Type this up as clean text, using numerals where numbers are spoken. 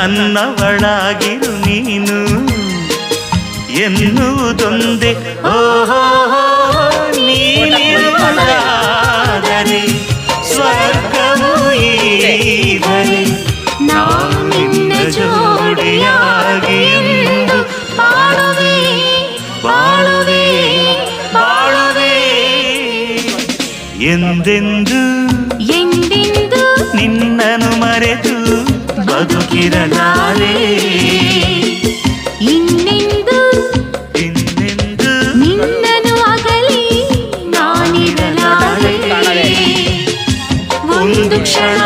ನನ್ನವಳಾಗಿರು ನೀನು ಎನ್ನುವುದೊಂದೇ. ಓಹೋ ನೀನಿರುವುದಾದರೆ ಸ್ವರ್ಗವು ಈಗಲೇ ನಾವು ನಿನ್ನ ಜೋಡಿಯಾಗಿ ಎಂದು ಬಾಳುವೆ ಬಾಳುವೆ ಬಾಳುವೆ ಎಂದೆಂದು ಎಂದೆಂದು ನಿನ್ನನ್ನು ಮರೆತು ಬದುಕಿರಲಾರೆ. ಇನ್ನೆಂದು ಇನ್ನೆಂದು ನಿನ್ನನ್ನು ಅಗಲಿ ನಾನಿರಲಾರೆ. ಒಂದು ಕ್ಷಣ